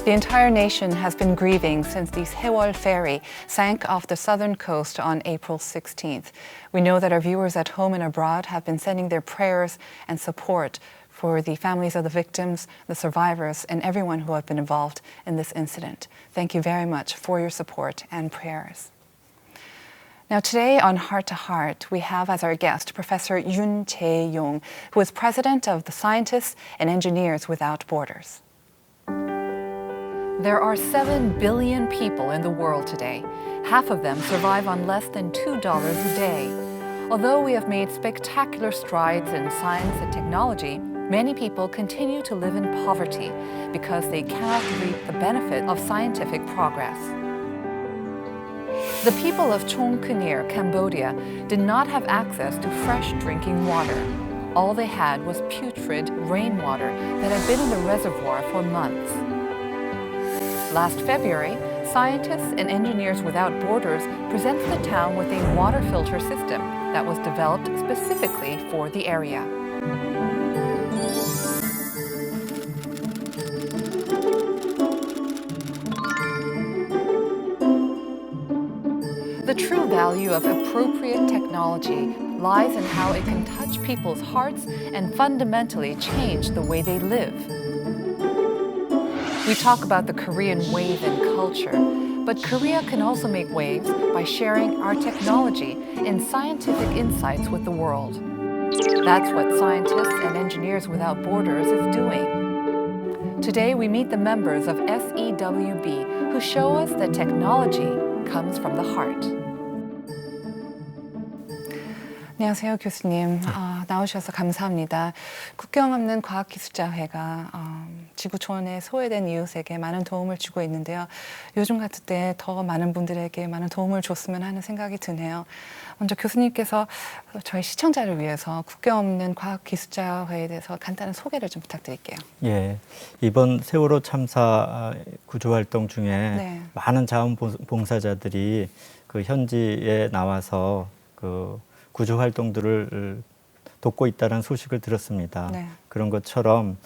The entire nation has been grieving since the Sewol ferry sank off the southern coast on April 16th. We know that our viewers at home and abroad have been sending their prayers and support for the families of the victims, the survivors, and everyone who have been involved in this incident. Thank you very much for your support and prayers. Now today on Heart to Heart, we have as our guest Professor Yoon Jae-yong, who is president of the Scientists and Engineers Without Borders. There are 7 billion people in the world today. Half of them survive on less than $2 a day. Although we have made spectacular strides in science and technology, many people continue to live in poverty because they cannot reap the benefit of scientific progress. The people of Chongknir, Cambodia, did not have access to fresh drinking water. All they had was putrid rainwater that had been in the reservoir for months. Last February, Scientists and Engineers Without Borders presented the town with a water filter system that was developed specifically for the area. The true value of appropriate technology lies in how it can touch people's hearts and fundamentally change the way they live. We talk about the Korean wave in culture, but Korea can also make waves by sharing our technology and scientific insights with the world. That's what Scientists and Engineers Without Borders is doing. Today we meet the members of SEWB who show us that technology comes from the heart. 안녕하세요, 교수님. 나오셔서 감사합니다. 국경 없는 과학기술자회가 지구촌에 소외된 이웃에게 많은 도움을 주고 있는데요. 요즘 같을 때 더 많은 분들에게 많은 도움을 줬으면 하는 생각이 드네요. 먼저 교수님께서 저희 시청자를 위해서 국경 없는 과학기술자회에 대해서 간단한 소개를 좀 부탁드릴게요. 예, 이번 세월호 참사 구조활동 중에 많은 자원봉사자들이 그 현지에 나와서 그 구조 활동들을 돕고 있다는 소식을 들었습니다. 그런 것처럼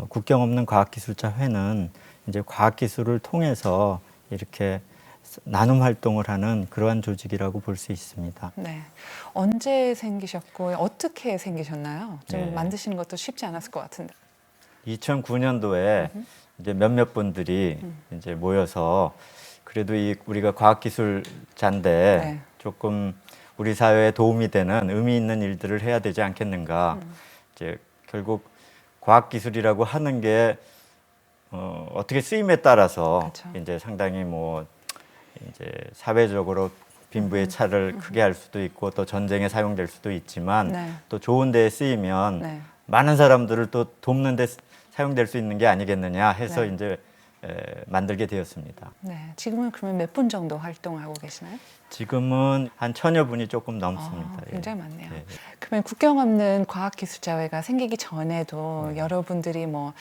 국경 없는 과학기술자회는 이제 과학기술을 통해서 이렇게 나눔 활동을 하는 그러한 조직이라고 볼 수 있습니다. 네. 언제 생기셨고 어떻게 생기셨나요? 좀 만드시는 것도 쉽지 않았을 것 같은데. 2009년도에 이제 몇몇 분들이 이제 모여서 그래도 우리가 과학기술자인데 조금 우리 사회에 도움이 되는 의미 있는 일들을 해야 되지 않겠는가. 이제 결국 과학기술이라고 하는 게 어떻게 쓰임에 따라서 이제 상당히 뭐 이제 사회적으로 빈부의 차를 크게 할 수도 있고 또 전쟁에 사용될 수도 있지만 또 좋은 데에 쓰이면 많은 사람들을 또 돕는 데 사용될 수 있는 게 아니겠느냐 해서 이제 만들게 되었습니다. 네, 지금은 그러면 몇 분 정도 활동하고 계시나요? 지금은 한 1000여 분이 조금 넘습니다. 굉장히 많네요. 그러면 국경 없는 과학기술자회가 생기기 전에도 여러분들이 뭐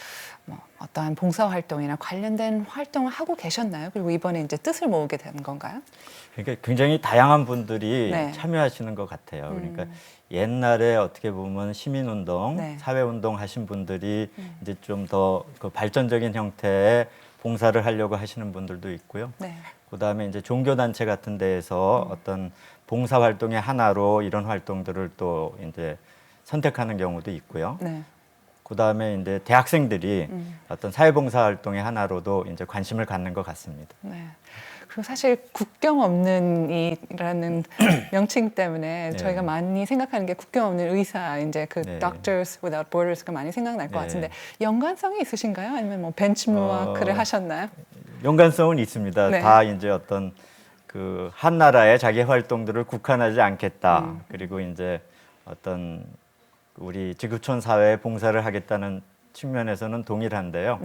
어떠한 봉사활동이나 관련된 활동을 하고 계셨나요? 그리고 이번에 이제 뜻을 모으게 된 건가요? 그러니까 굉장히 다양한 분들이 참여하시는 것 같아요. 그러니까 옛날에 어떻게 보면 시민운동, 사회운동 하신 분들이 이제 좀 더 그 발전적인 형태의 봉사를 하려고 하시는 분들도 있고요. 그다음에 이제 종교단체 같은 데에서 어떤 봉사활동의 하나로 이런 활동들을 또 이제 선택하는 경우도 있고요. 그다음에 이제 대학생들이 어떤 사회봉사활동의 하나로도 이제 관심을 갖는 것 같습니다. 그리고 사실 국경 없는이라는 명칭 때문에 저희가 많이 생각하는 게 국경 없는 의사, 이제 그 Doctors Without Borders가 많이 생각날 것 같은데 연관성이 있으신가요? 아니면 뭐 벤치마크를 하셨나요? 연관성은 있습니다. 다 이제 어떤 그 한 나라의 자기 활동들을 국한하지 않겠다. 그리고 이제 어떤 우리 지구촌 사회에 봉사를 하겠다는 측면에서는 동일한데요.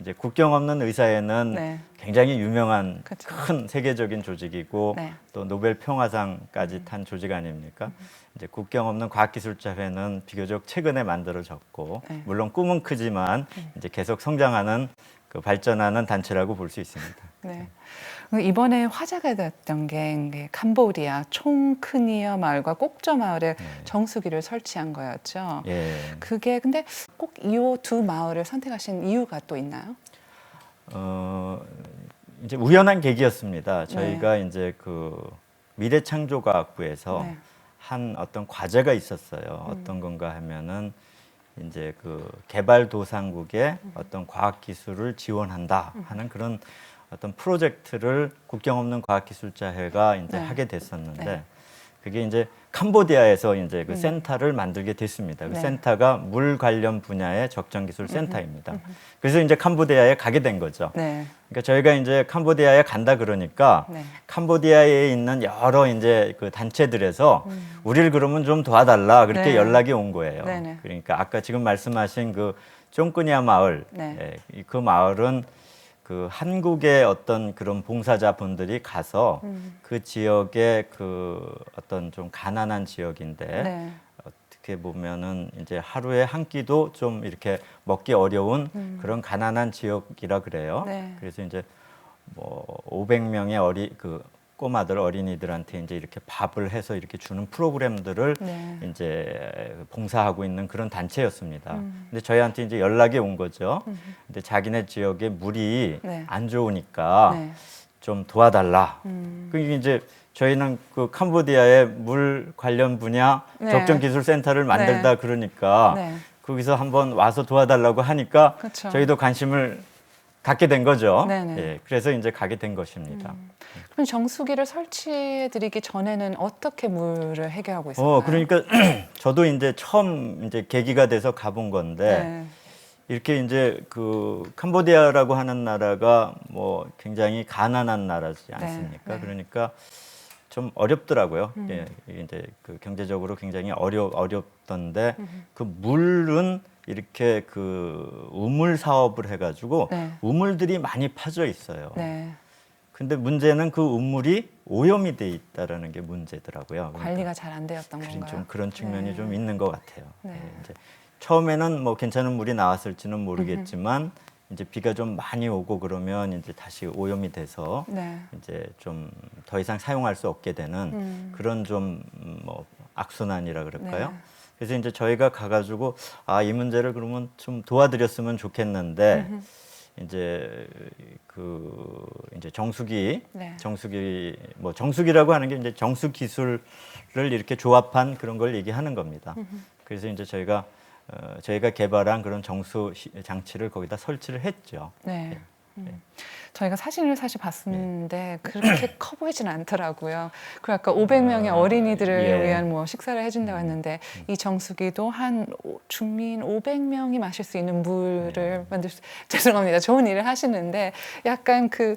이제 국경 없는 의사회는 굉장히 유명한 큰 세계적인 조직이고 또 노벨 평화상까지 탄 조직 아닙니까? 이제 국경 없는 과학기술자회는 비교적 최근에 만들어졌고 물론 꿈은 크지만 이제 계속 성장하는 그 발전하는 단체라고 볼 수 있습니다. 이번에 화제가 됐던 게 캄보디아 총크니어 마을과 꼭저 마을에 정수기를 설치한 거였죠. 그게 근데 꼭 이 두 마을을 선택하신 이유가 또 있나요? 이제 우연한 계기였습니다. 저희가 이제 그 미래창조과학부에서 네. 한 어떤 과제가 있었어요. 어떤 건가 하면은 이제 그 개발도상국의 어떤 과학기술을 지원한다 하는 그런 어떤 프로젝트를 국경 없는 과학기술자회가 이제 네. 하게 됐었는데 네. 그게 이제 캄보디아에서 이제 그 센터를 만들게 됐습니다. 그 네. 센터가 물 관련 분야의 적정기술 센터입니다. 그래서 이제 캄보디아에 가게 된 거죠. 네. 그러니까 저희가 이제 캄보디아에 간다 그러니까 네. 캄보디아에 있는 여러 이제 그 단체들에서 우리를 그러면 좀 도와달라 그렇게 네. 연락이 온 거예요. 네네. 그러니까 아까 지금 말씀하신 그 쫑꾸니아 마을, 네. 그 마을은 그 한국의 어떤 그런 봉사자분들이 가서 그 지역의 그 어떤 좀 가난한 지역인데 네. 어떻게 보면은 이제 하루에 한 끼도 좀 이렇게 먹기 어려운 그런 가난한 지역이라 그래요. 네. 그래서 이제 뭐 500명의 꼬마들 어린이들한테 이제 이렇게 밥을 해서 이렇게 주는 프로그램들을 네. 이제 봉사하고 있는 그런 단체였습니다. 근데 저희한테 이제 연락이 온 거죠. 근데 자기네 지역에 물이 네. 안 좋으니까 네. 좀 도와달라. 그게 이제 저희는 그 캄보디아의 물 관련 분야 네. 적정기술센터를 만들다 네. 그러니까 네. 거기서 한번 와서 도와달라고 하니까 그쵸. 저희도 관심을 갖게 된 거죠. 네네. 예, 그래서 이제 가게 된 것입니다. 그럼 정수기를 설치해드리기 전에는 어떻게 물을 해결하고 있었나요? 그러니까 저도 이제 처음 이제 계기가 돼서 가본 건데 네. 이렇게 이제 그 캄보디아라고 하는 나라가 뭐 굉장히 가난한 나라지 않습니까? 네. 그러니까 좀 어렵더라고요. 예, 이제 그 경제적으로 굉장히 어렵던데 그 물은 이렇게 그 우물 사업을 해가지고 네. 우물들이 많이 파져 있어요. 네. 근데 문제는 그 우물이 오염이 돼 있다라는 게 문제더라고요. 그러니까 관리가 잘 안 되었던 건가요? 좀 그런 측면이 네. 좀 있는 것 같아요. 네. 예, 이제 처음에는 뭐 괜찮은 물이 나왔을지는 모르겠지만 이제 비가 좀 많이 오고 그러면 이제 다시 오염이 돼서 네. 이제 좀 더 이상 사용할 수 없게 되는 그런 좀 뭐 악순환이라 그럴까요? 네. 그래서 이제 저희가 가가지고 이 문제를 그러면 좀 도와드렸으면 좋겠는데 이제 이제 정수기 네. 정수기라고 하는 게 이제 정수 기술을 이렇게 조합한 그런 걸 얘기하는 겁니다. 그래서 이제 저희가 개발한 그런 정수 장치를 거기다 설치를 했죠. 네. 저희가 사진을 사실 봤는데 그렇게 커 보이진 않더라고요. 그리고 아까 500명의 어린이들을 예. 위한 뭐 식사를 해준다고 했는데 이 정수기도 한 중민 500명이 마실 수 있는 물을 만들 수 죄송합니다. 좋은 일을 하시는데 약간 그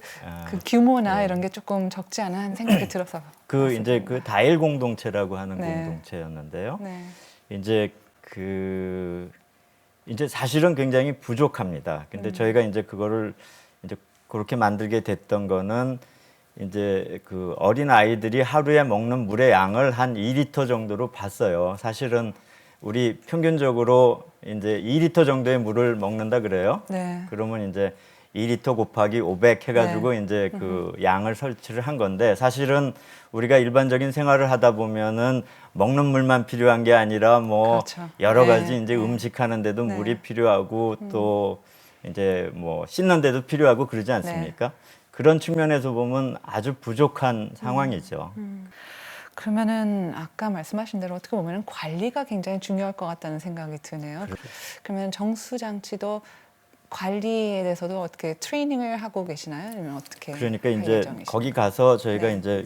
규모나 이런 게 조금 적지 않은 생각이 들어서 이제 그 다일 공동체라고 하는 네. 공동체였는데요. 네. 이제 사실은 굉장히 부족합니다. 근데 저희가 이제 그거를 이제 그렇게 만들게 됐던 거는 이제 그 어린 아이들이 하루에 먹는 물의 양을 한 2리터 정도로 봤어요. 사실은 우리 평균적으로 이제 2리터 정도의 물을 먹는다 그래요. 네. 그러면 이제 2리터 곱하기 500 해가지고 네. 이제 그 양을 설치를 한 건데 사실은 우리가 일반적인 생활을 하다 보면은 먹는 물만 필요한 게 아니라 뭐 그렇죠. 여러 네. 가지 이제 네. 음식 하는데도 네. 물이 필요하고 또 이제 뭐 씻는데도 필요하고 그러지 않습니까? 그런 측면에서 보면 아주 부족한 상황이죠. 그러면은 아까 말씀하신 대로 어떻게 보면 관리가 굉장히 중요할 것 같다는 생각이 드네요. 그렇죠. 그러면 정수 장치도 관리에 대해서도 어떻게 트레이닝을 하고 계시나요? 아니면 어떻게 그러니까 할 이제 예정이신가요? 거기 가서 저희가 네. 이제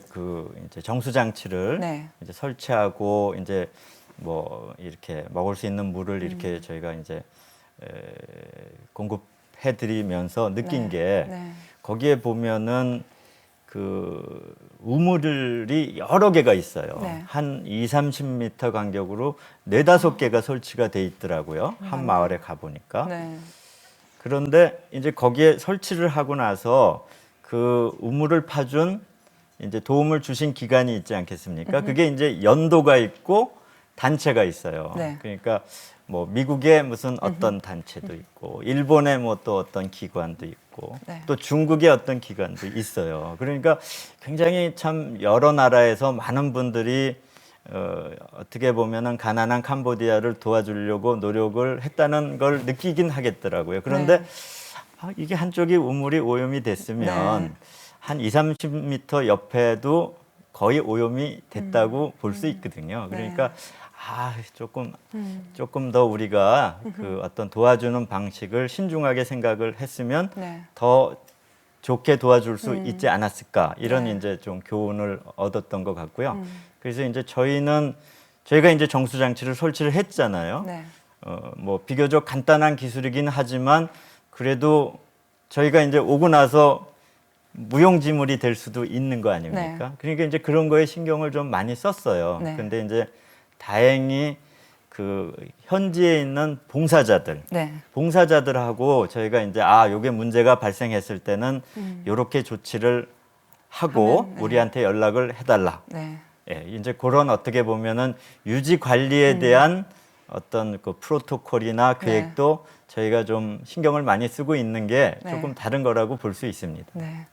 이제 정수 장치를 네. 이제 설치하고 이제 뭐 이렇게 먹을 수 있는 물을 이렇게 저희가 이제 공급해 드리면서 느낀 네. 게 네. 거기에 보면은 그 우물이 여러 개가 있어요. 네. 한 2, 30m 간격으로 4, 5개가 설치가 돼 있더라고요. 한 마을에 가 보니까. 네. 그런데 이제 거기에 설치를 하고 나서 그 우물을 파준 이제 도움을 주신 기관이 있지 않겠습니까? 그게 이제 연도가 있고 단체가 있어요. 네. 그러니까 뭐 미국의 무슨 어떤 단체도 있고 일본의 뭐 또 어떤 기관도 있고 네. 또 중국의 어떤 기관도 있어요. 그러니까 굉장히 참 여러 나라에서 많은 분들이 어떻게 보면은 가난한 캄보디아를 도와주려고 노력을 했다는 걸 느끼긴 하겠더라고요. 그런데 네. 이게 한쪽이 우물이 오염이 됐으면 네. 한 20-30m 옆에도 거의 오염이 됐다고 볼 수 있거든요. 그러니까 조금 더 우리가 그 어떤 도와주는 방식을 신중하게 생각을 했으면 네. 더 좋게 도와줄 수 있지 않았을까 이런 네. 이제 좀 교훈을 얻었던 것 같고요. 그래서 이제 저희가 이제 정수 장치를 설치를 했잖아요. 네. 뭐 비교적 간단한 기술이긴 하지만 그래도 저희가 이제 오고 나서 무용지물이 될 수도 있는 거 아닙니까? 네. 그러니까 이제 그런 거에 신경을 좀 많이 썼어요. 네. 근데 이제 다행히 그 현지에 있는 네. 봉사자들하고 저희가 이제 요게 문제가 발생했을 때는 요렇게 조치를 하고 하면, 네. 우리한테 연락을 해달라. 네. 예, 이제 그런 어떻게 보면은 유지 관리에 대한 어떤 그 프로토콜이나 계획도 저희가 좀 신경을 많이 쓰고 있는 게 네. 조금 다른 거라고 볼 수 있습니다. 네.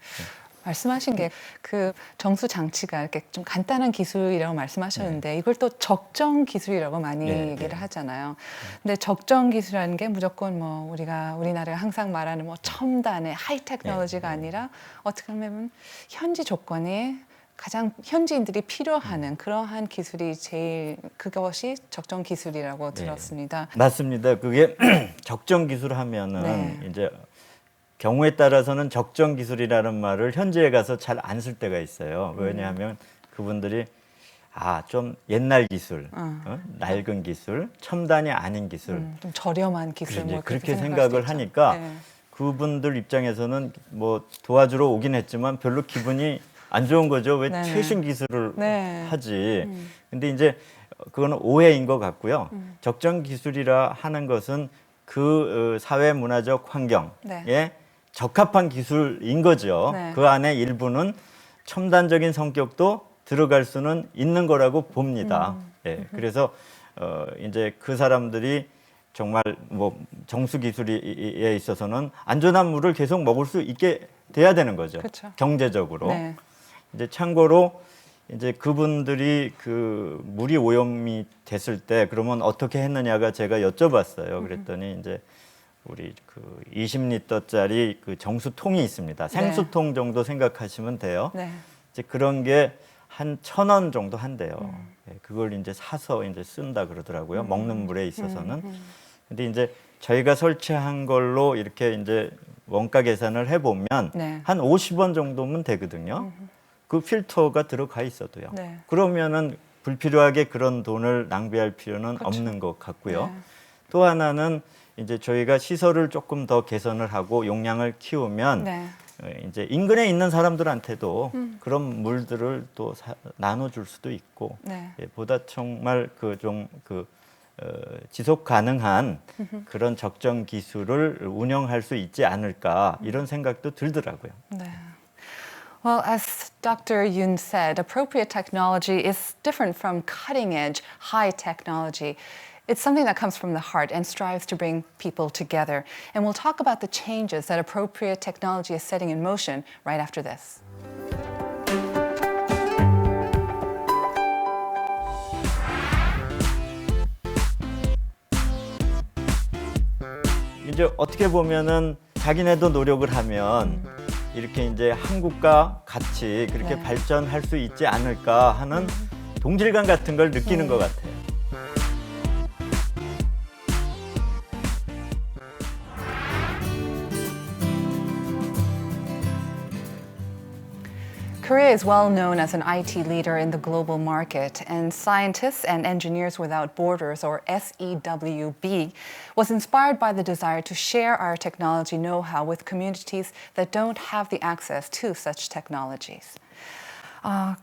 말씀하신 게 그 정수 장치가 이렇게 좀 간단한 기술이라고 말씀하셨는데 이걸 또 적정 기술이라고 많이 네, 얘기를 네. 하잖아요. 근데 적정 기술이라는 게 무조건 뭐 우리나라가 항상 말하는 뭐 첨단의 하이 테크놀로지가 아니라 어떻게 보면 현지 조건이 가장 현지인들이 필요하는 그러한 기술이 그것이 적정 기술이라고 들었습니다. 맞습니다. 그게 적정 기술 하면은 네. 이제 경우에 따라서는 적정 기술이라는 말을 현지에 가서 잘 안 쓸 때가 있어요. 왜냐하면 그분들이 좀 옛날 기술, 낡은 기술, 첨단이 아닌 기술, 좀 저렴한 기술 뭐 그렇게 생각할 수도 생각을 있죠. 하니까 네. 그분들 입장에서는 뭐 도와주러 오긴 했지만 별로 기분이 안 좋은 거죠. 왜 네네. 최신 기술을 네. 하지? 근데 이제 그거는 오해인 것 같고요. 적정 기술이라 하는 것은 그 사회 문화적 환경에 네. 적합한 기술인 거죠. 네. 그 안에 일부는 첨단적인 성격도 들어갈 수는 있는 거라고 봅니다. 예, 그래서 이제 그 사람들이 정말 뭐 정수 기술에 있어서는 안전한 물을 계속 먹을 수 있게 돼야 되는 거죠. 그렇죠. 경제적으로. 네. 이제 참고로 이제 그분들이 그 물이 오염이 됐을 때 그러면 어떻게 했느냐가 제가 여쭤봤어요. 그랬더니 이제 우리 그 20리터짜리 그 정수통이 있습니다. 생수통 정도 생각하시면 돼요. 네. 이제 그런 게 한 1,000원 정도 한대요. 예, 그걸 이제 사서 이제 쓴다 그러더라고요. 먹는 물에 있어서는. 근데 이제 저희가 설치한 걸로 이렇게 이제 원가 계산을 해보면 네. 한 50원 정도면 되거든요. 그 필터가 들어가 있어도요. 네. 그러면은 불필요하게 그런 돈을 낭비할 필요는 그렇죠. 없는 것 같고요. 네. 또 하나는 이제 저희가 시설을 조금 더 개선을 하고 용량을 키우면 네. 이제 인근에 있는 사람들한테도 그런 물들을 또 나눠줄 수도 있고 네. 보다 정말 지속 가능한 그런 적정 기술을 운영할 수 있지 않을까 이런 생각도 들더라고요. 네. Well, as Dr. Yoon said, appropriate technology is different from cutting edge, high technology. It's something that comes from the heart and strives to bring people together. And we'll talk about the changes that appropriate technology is setting in motion right after this. 이제 어떻게 보면은 자기네도 노력을 하면 이렇게 이제 한국과 같이 그렇게 네. 발전할 수 있지 않을까 하는 동질감 같은 걸 느끼는 것 같아요. Korea is well known as an IT leader in the global market, and Scientists and Engineers Without Borders, or SEWB, was inspired by the desire to share our technology know-how with communities that don't have the access to such technologies.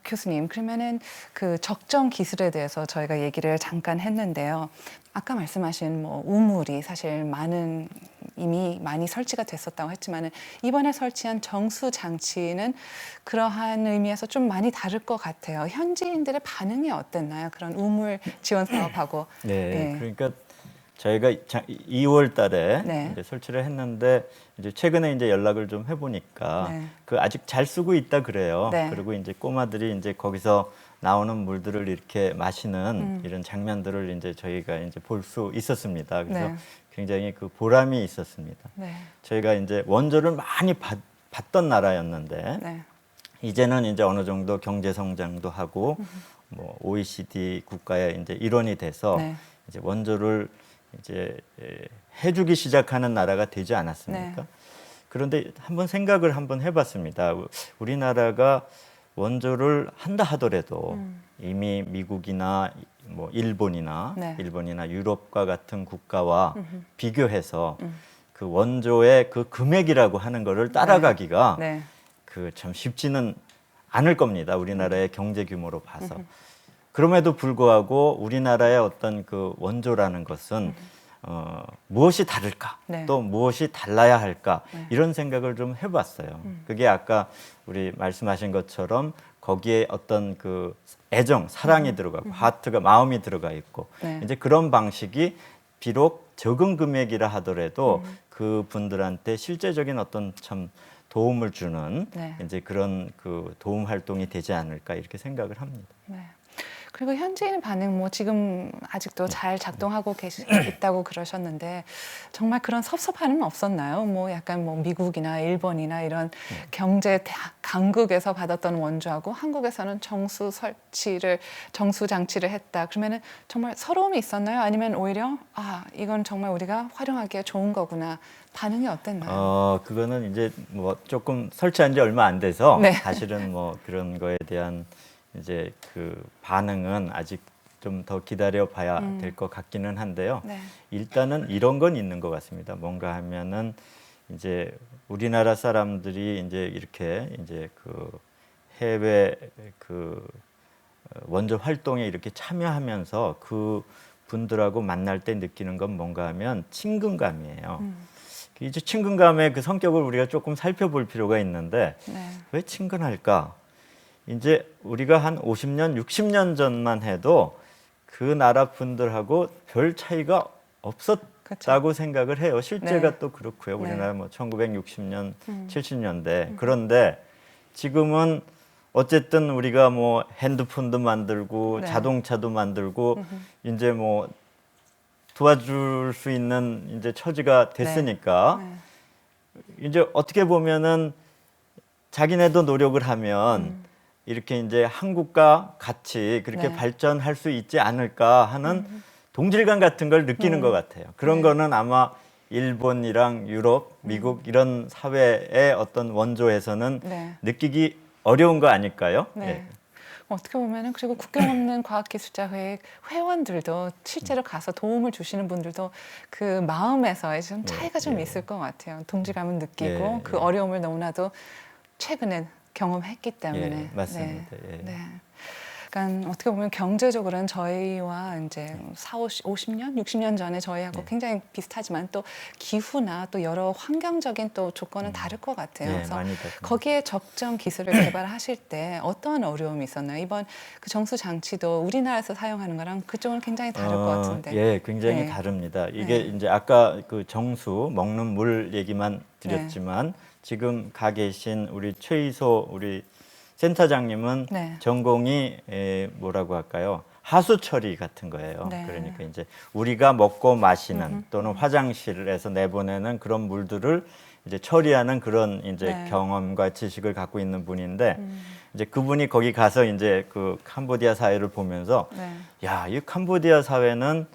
교수님, 그러면은 그 적정 기술에 대해서 저희가 얘기를 잠깐 했는데요. 아까 말씀하신 뭐 우물이 사실 이미 많이 설치가 됐었다고 했지만은 이번에 설치한 정수 장치는 그러한 의미에서 좀 많이 다를 것 같아요. 현지인들의 반응이 어땠나요? 그런 우물 지원 사업하고. 네, 예. 그러니까 저희가 2월 달에 네. 이제 설치를 했는데 이제 최근에 이제 연락을 좀 해보니까 네. 그 아직 잘 쓰고 있다 그래요. 네. 그리고 이제 꼬마들이 이제 거기서 나오는 물들을 이렇게 마시는 이런 장면들을 이제 저희가 이제 볼 수 있었습니다. 그래서 네. 굉장히 그 보람이 있었습니다. 네. 저희가 이제 원조를 많이 받던 나라였는데 네. 이제는 이제 어느 정도 경제 성장도 하고 뭐 OECD 국가의 이제 일원이 돼서 네. 이제 원조를 이제 해주기 시작하는 나라가 되지 않았습니까? 네. 그런데 한번 생각을 한번 해봤습니다. 우리나라가 원조를 한다 하더라도 이미 미국이나 뭐 일본이나 네. 유럽과 같은 국가와 비교해서 그 원조의 그 금액이라고 하는 거를 따라가기가 네. 그 참 쉽지는 않을 겁니다. 우리나라의 경제 규모로 봐서. 그럼에도 불구하고 우리나라의 어떤 그 원조라는 것은 무엇이 다를까? 네. 또 무엇이 달라야 할까? 네. 이런 생각을 좀 해봤어요. 그게 아까 우리 말씀하신 것처럼 거기에 어떤 그 애정, 사랑이 들어가고 하트가 마음이 들어가 있고 네. 이제 그런 방식이 비록 적은 금액이라 하더라도 그 분들한테 실제적인 어떤 참 도움을 주는 네. 이제 그런 그 도움 활동이 되지 않을까 이렇게 생각을 합니다. 네. 그리고 현지인 반응 뭐 지금 아직도 잘 작동하고 있다고 그러셨는데 정말 그런 섭섭함은 없었나요? 뭐 약간 뭐 미국이나 일본이나 이런 경제 강국에서 받았던 원조하고 한국에서는 정수 장치를 했다. 그러면은 정말 서러움이 있었나요? 아니면 오히려 아 이건 정말 우리가 활용하기에 좋은 거구나. 반응이 어땠나요? 그거는 이제 뭐 조금 설치한 지 얼마 안 돼서 네. 사실은 뭐 그런 거에 대한 이제 그 반응은 아직 좀 더 기다려 봐야 될 것 같기는 한데요. 네. 일단은 이런 건 있는 것 같습니다. 뭔가 하면은 이제 우리나라 사람들이 이제 이렇게 이제 그 해외 그 원조 활동에 이렇게 참여하면서 그 분들하고 만날 때 느끼는 건 뭔가 하면 친근감이에요. 이제 친근감의 그 성격을 우리가 조금 살펴볼 필요가 있는데 네. 왜 친근할까? 이제 우리가 한 50년, 60년 전만 해도 그 나라 분들하고 별 차이가 없었다고 생각을 해요. 실제가 네. 또 그렇고요. 네. 우리나라 뭐 1960년, 70년대. 그런데 지금은 어쨌든 우리가 뭐 핸드폰도 만들고 네. 자동차도 만들고 이제 뭐 도와줄 수 있는 이제 처지가 됐으니까 네. 이제 어떻게 보면은 자기네도 노력을 하면 이렇게 이제 한국과 같이 그렇게 네. 발전할 수 있지 않을까 하는 동질감 같은 걸 느끼는 것 같아요. 그런 네. 거는 아마 일본이랑 유럽, 미국 이런 사회의 어떤 원조에서는 네. 느끼기 어려운 거 아닐까요? 네. 예. 어떻게 보면은 그리고 국경 없는 과학기술자회 회원들도 실제로 가서 도움을 주시는 분들도 그 마음에서의 좀 차이가 좀 있을 것 같아요. 동질감을 느끼고 예, 그 예. 어려움을 너무나도 최근에 경험했기 때문에. 예, 맞습니다. 네. 예. 네. 그러니까 어떻게 보면 경제적으로는 저희와 이제 50년, 60년 전에 저희하고 네. 굉장히 비슷하지만 또 기후나 또 여러 환경적인 또 조건은 다를 것 같아요. 네, 그래서 많이 다릅니다. 거기에 적정 기술을 개발하실 때 어떠한 어려움이 있었나요? 이번 그 정수 장치도 우리나라에서 사용하는 거랑 그쪽은 굉장히 다를 것 같은데. 예, 굉장히 네. 다릅니다. 이게 네. 이제 아까 그 정수 먹는 물 얘기만 드렸지만 지금 가 계신 우리 최이소 우리 센터장님은 네. 전공이 뭐라고 할까요? 하수 처리 같은 거예요. 네. 그러니까 이제 우리가 먹고 마시는 또는 화장실에서 내보내는 그런 물들을 이제 처리하는 그런 이제 네. 경험과 지식을 갖고 있는 분인데 이제 그분이 거기 가서 이제 그 캄보디아 사회를 보면서 네. 야, 이 캄보디아 사회는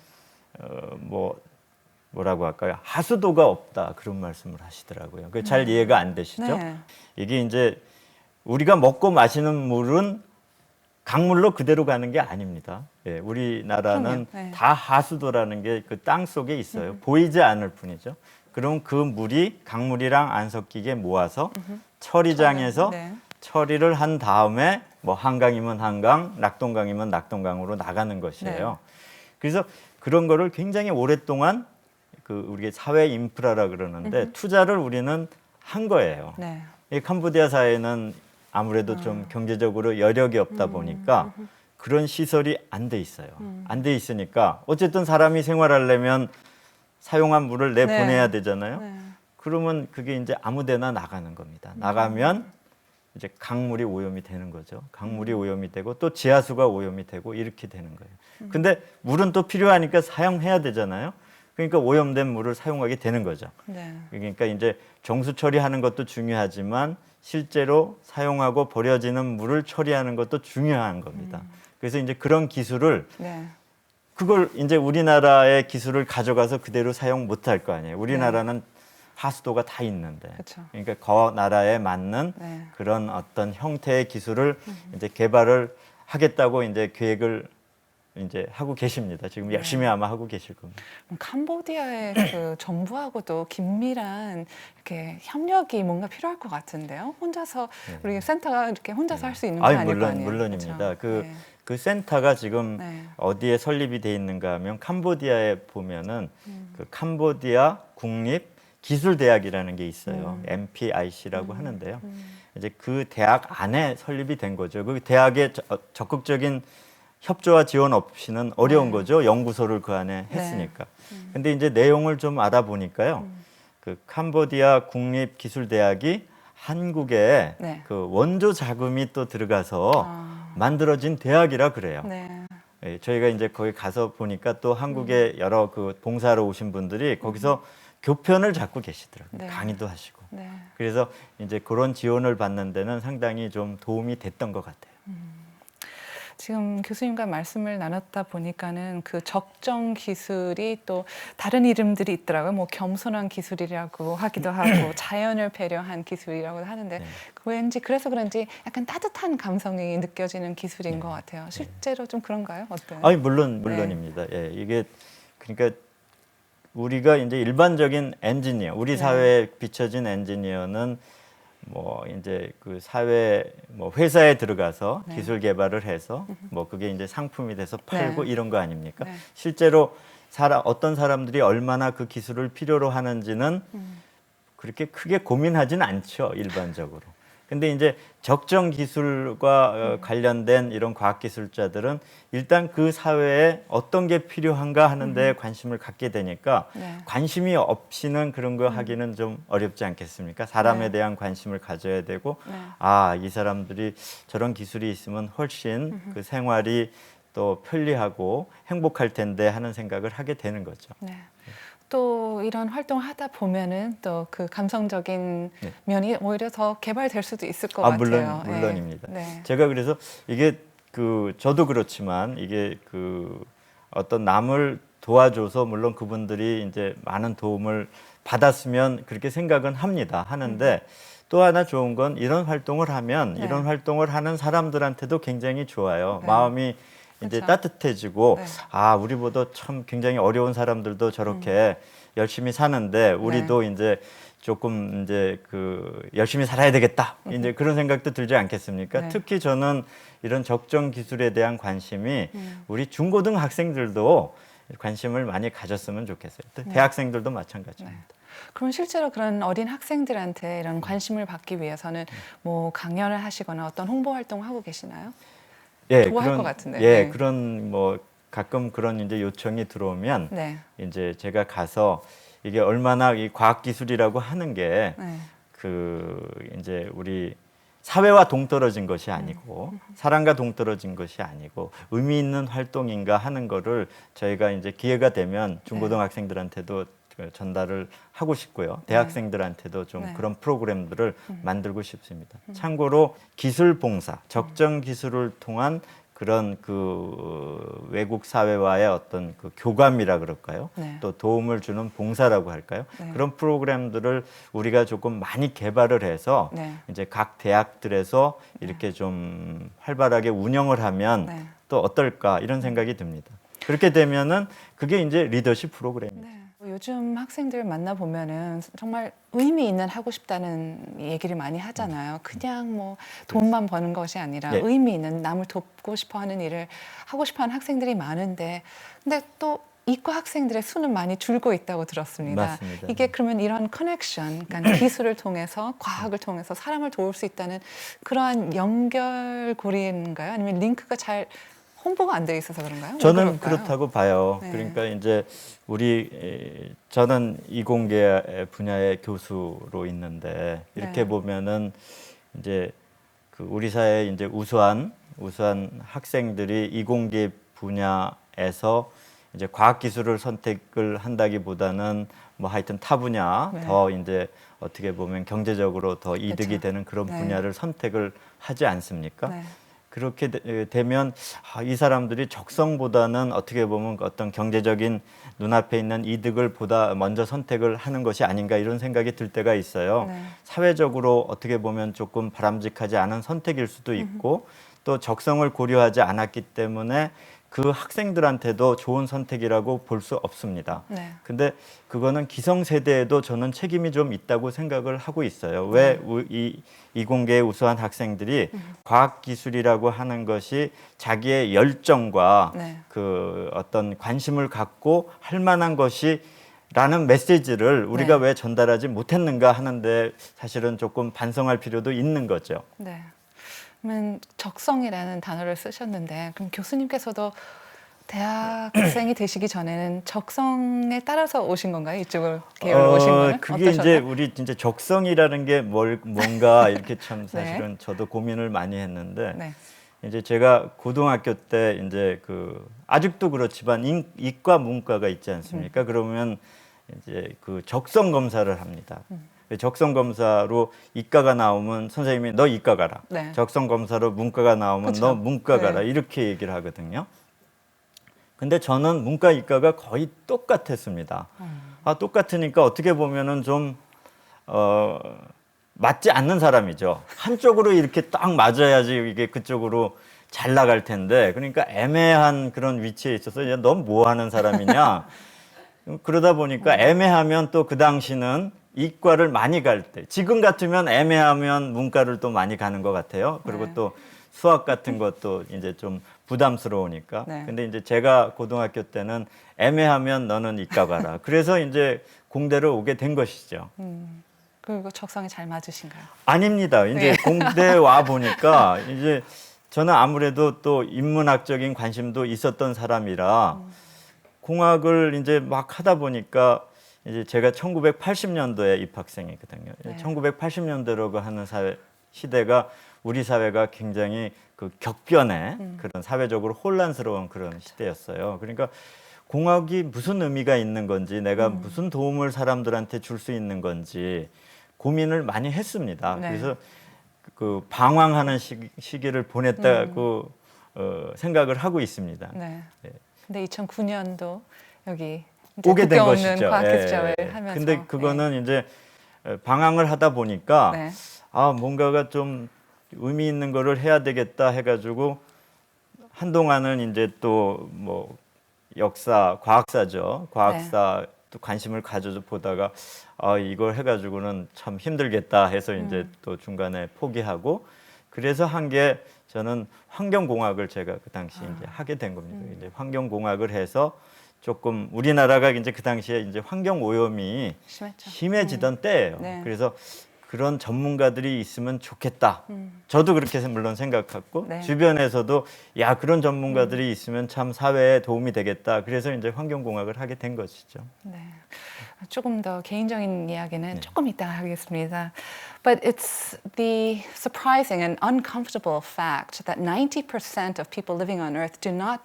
뭐라고 할까요? 하수도가 없다 그런 말씀을 하시더라고요. 그게 잘 이해가 안 되시죠? 네. 이게 이제 우리가 먹고 마시는 물은 강물로 그대로 가는 게 아닙니다. 예, 우리나라는 그럼요. 네. 다 하수도라는 게 그 땅 속에 있어요. 보이지 않을 뿐이죠. 그럼 그 물이 강물이랑 안 섞이게 모아서 처리장에서 네. 처리를 한 다음에 뭐 한강이면 한강, 낙동강이면 낙동강으로 나가는 것이에요. 그래서 그런 거를 굉장히 오랫동안 그 우리가 사회 인프라라 그러는데 투자를 우리는 한 거예요. 네. 이 캄보디아 사회는 아무래도 좀 경제적으로 여력이 없다 보니까 그런 시설이 안 돼 있어요. 안 돼 있으니까 어쨌든 사람이 생활하려면 사용한 물을 내보내야 되잖아요. 네. 그러면 그게 이제 아무 데나 나가는 겁니다. 나가면 이제 강물이 오염이 되는 거죠. 강물이 오염이 되고 또 지하수가 오염이 되고 이렇게 되는 거예요. 근데 물은 또 필요하니까 사용해야 되잖아요. 그러니까 오염된 물을 사용하게 되는 거죠. 네. 그러니까 이제 정수 처리하는 것도 중요하지만 실제로 사용하고 버려지는 물을 처리하는 것도 중요한 겁니다. 그래서 이제 그런 기술을 네. 그걸 이제 우리나라의 기술을 가져가서 그대로 사용 못할 거 아니에요. 우리나라는 하수도가 다 있는데, 그쵸. 그러니까 그 나라에 맞는 네. 그런 어떤 형태의 기술을 이제 개발을 하겠다고 이제 계획을 이제 하고 계십니다. 지금 열심히 아마 하고 계실 겁니다. 캄보디아의 그 정부하고도 긴밀한 이렇게 협력이 뭔가 필요할 것 같은데요. 혼자서 우리 센터가 이렇게 혼자서 할 수 있는 건 아닐 거 아니에요. 물론입니다. 그렇죠? 그 센터가 지금 네. 어디에 설립이 돼 있는가 하면 캄보디아에 보면은 그 캄보디아 국립 기술대학이라는 게 있어요. MPIC라고 하는데요. 이제 그 대학 안에 설립이 된 거죠. 그 대학의 적극적인 협조와 지원 없이는 어려운 거죠. 연구소를 그 안에 했으니까. 근데 이제 내용을 좀 알아보니까요. 그 캄보디아 국립기술대학이 한국에 네. 그 원조 자금이 또 들어가서 아. 만들어진 대학이라 그래요. 네. 예, 저희가 이제 거기 가서 보니까 또 한국의 여러 그 봉사하러 오신 분들이 거기서 교편을 잡고 계시더라고요. 네. 강의도 하시고. 네. 그래서 이제 그런 지원을 받는 데는 상당히 좀 도움이 됐던 것 같아요. 지금 교수님과 말씀을 나눴다 보니까는 그 적정 기술이 또 다른 이름들이 있더라고요. 뭐 겸손한 기술이라고 하기도 하고 자연을 배려한 기술이라고 하는데 왠지 그래서 그런지 약간 따뜻한 감성이 느껴지는 기술인 것 같아요. 실제로 좀 그런가요? 어때요? 아니 물론입니다. 예, 이게 그러니까 우리가 이제 일반적인 엔지니어, 우리 사회에 비춰진 엔지니어는 뭐 이제 그 사회 뭐 회사에 들어가서 기술 개발을 해서 뭐 그게 이제 상품이 돼서 팔고 이런 거 아닙니까? 네. 실제로 어떤 사람들이 얼마나 그 기술을 필요로 하는지는 그렇게 크게 고민하진 않죠, 일반적으로. 근데 이제 적정 기술과 관련된 이런 과학기술자들은 일단 그 사회에 어떤 게 필요한가 하는 데 관심을 갖게 되니까 관심이 없이는 그런 거 하기는 좀 어렵지 않겠습니까? 사람에 대한 관심을 가져야 되고 아, 이 사람들이 저런 기술이 있으면 훨씬 그 생활이 또 편리하고 행복할 텐데 하는 생각을 하게 되는 거죠. 네. 또 이런 활동을 하다 보면은 또 그 감성적인 면이 오히려 더 개발될 수도 있을 것 같아요. 물론입니다. 네. 제가 그래서 이게 그 저도 그렇지만 이게 그 어떤 남을 도와줘서 물론 그분들이 이제 많은 도움을 받았으면 그렇게 생각은 합니다. 하는데 또 하나 좋은 건 이런 활동을 하면 이런 활동을 하는 사람들한테도 굉장히 좋아요. 마음이 이제 그렇죠. 따뜻해지고 아, 우리보다 참 굉장히 어려운 사람들도 저렇게 열심히 사는데 우리도 이제 조금 이제 그 열심히 살아야 되겠다. 이제 그런 생각도 들지 않겠습니까? 특히 저는 이런 적정 기술에 대한 관심이 우리 중고등 학생들도 관심을 많이 가졌으면 좋겠어요. 또 대학생들도 마찬가지입니다. 그럼 실제로 그런 어린 학생들한테 이런 관심을 받기 위해서는 뭐 강연을 하시거나 어떤 홍보 활동을 하고 계시나요? 좋아할 것 같은데. 예, 그런 뭐 가끔 그런 이제 요청이 들어오면 이제 제가 가서 이게 얼마나 이 과학 기술이라고 하는 게 그 이제 우리 사회와 동떨어진 것이 아니고 사람과 동떨어진 것이 아니고 의미 있는 활동인가 하는 거를 저희가 이제 기회가 되면 중고등학생들한테도 전달을 하고 싶고요. 대학생들한테도 좀 그런 프로그램들을 만들고 싶습니다. 참고로 기술 봉사, 적정 기술을 통한 그런 그 외국 사회와의 어떤 그 교감이라 그럴까요? 또 도움을 주는 봉사라고 할까요? 그런 프로그램들을 우리가 조금 많이 개발을 해서 이제 각 대학들에서 이렇게 좀 활발하게 운영을 하면 또 어떨까 이런 생각이 듭니다. 그렇게 되면은 그게 이제 리더십 프로그램입니다. 요즘 학생들 만나보면은 정말 의미 있는 하고 싶다는 얘기를 많이 하잖아요. 그냥 뭐 돈만 버는 것이 아니라 의미 있는 남을 돕고 싶어 하는 일을 하고 싶어 하는 학생들이 많은데 근데 또 이과 학생들의 수는 많이 줄고 있다고 들었습니다. 맞습니다. 이게 그러면 이런 커넥션, 그러니까 기술을 통해서 과학을 통해서 사람을 도울 수 있다는 그러한 연결고리인가요? 아니면 링크가 잘 홍보가 안 돼 있어서 그런가요? 저는 그렇다고 봐요. 그러니까 이제 저는 이공계 분야의 교수로 있는데 이렇게 보면은 이제 그 우리 사회에 이제 우수한 학생들이 이공계 분야에서 이제 과학기술을 선택을 한다기보다는 뭐 하여튼 타 분야 네. 더 이제 어떻게 보면 경제적으로 더 이득이 그렇죠. 되는 그런 네. 분야를 선택을 하지 않습니까? 네. 그렇게 되면 이 사람들이 적성보다는 어떻게 보면 어떤 경제적인 눈앞에 있는 이득을 보다 먼저 선택을 하는 것이 아닌가 이런 생각이 들 때가 있어요. 네. 사회적으로 어떻게 보면 조금 바람직하지 않은 선택일 수도 있고 또 적성을 고려하지 않았기 때문에 그 학생들한테도 좋은 선택이라고 볼 수 없습니다. 네. 근데 그거는 기성세대에도 저는 책임이 좀 있다고 생각을 하고 있어요. 왜 이공계의 우수한 학생들이 과학기술이라고 하는 것이 자기의 열정과 네. 그 어떤 관심을 갖고 할 만한 것이 라는 메시지를 우리가 네. 왜 전달하지 못했는가 하는데 사실은 조금 반성할 필요도 있는 거죠. 네. 그러면 적성이라는 단어를 쓰셨는데 그럼 교수님께서도 대학생이 되시기 전에는 적성에 따라서 오신 건가요? 이쪽을 계열로 오신 거는? 그게 어떠셨나요? 이제 우리 진짜 적성이라는 게 뭔가 이렇게 참 사실은 네. 저도 고민을 많이 했는데 네. 이제 제가 고등학교 때 이제 그 아직도 그렇지만 이과 문과가 있지 않습니까? 그러면 이제 그 적성 검사를 합니다. 적성 검사로 이과가 나오면 선생님이 너 이과 가라. 네. 적성 검사로 문과가 나오면 그쵸. 너 문과 네. 가라. 이렇게 얘기를 하거든요. 근데 저는 문과 이과가 거의 똑같았습니다. 똑같으니까 어떻게 보면은 좀 맞지 않는 사람이죠. 한쪽으로 이렇게 딱 맞아야지 이게 그쪽으로 잘 나갈 텐데, 그러니까 애매한 그런 위치에 있어서 넌 뭐 하는 사람이냐. 그러다 보니까 애매하면 또 그 당시는 이과를 많이 갈 때, 지금 같으면 애매하면 문과를 또 많이 가는 것 같아요. 그리고 네. 또 수학 같은 것도 이제 좀 부담스러우니까. 네. 근데 이제 제가 고등학교 때는 애매하면 너는 이과 가라. 그래서 이제 공대를 오게 된 것이죠. 그리고 적성에 잘 맞으신가요? 아닙니다. 이제 네. 공대 와 보니까 이제 저는 아무래도 또 인문학적인 관심도 있었던 사람이라 공학을 이제 막 하다 보니까 이제 제가 1980년도에 입학생이거든요. 네. 1980년대라고 하는 시대가 우리 사회가 굉장히 그 격변의 그런 사회적으로 혼란스러운 그런 시대였어요. 그러니까 공학이 무슨 의미가 있는 건지, 내가 무슨 도움을 사람들한테 줄 수 있는 건지 고민을 많이 했습니다. 네. 그래서 그 방황하는 시기를 보냈다고 생각을 하고 있습니다. 네. 네. 근데 2009년도 여기 이제 오게 된 국경 없는 것이죠. 과학기술자를 예. 하면서. 근데 그거는 이제 방황을 하다 보니까 네. 뭔가가 좀 의미 있는 거를 해야 되겠다 해가지고 한동안은 이제 또 뭐 역사, 과학사죠. 과학사 또 관심을 가져 보다가 이걸 해가지고는 참 힘들겠다 해서 이제 또 중간에 포기하고, 그래서 한 게 저는 환경공학을 제가 그 당시 이제 하게 된 겁니다. 이제 환경공학을 해서 조금 우리나라가 이제 그 당시에 이제 환경 오염이 심했죠. 심해지던 때예요. 네. 그래서 그런 전문가들이 있으면 좋겠다. 저도 그렇게 물론 생각했고 네. 주변에서도 야 그런 전문가들이 있으면 참 사회에 도움이 되겠다. 그래서 이제 환경공학을 하게 된 것이죠. 네. 조금 더 개인적인 이야기는 조금 이따 하겠습니다. But it's the surprising and uncomfortable fact that 90% of people living on Earth do not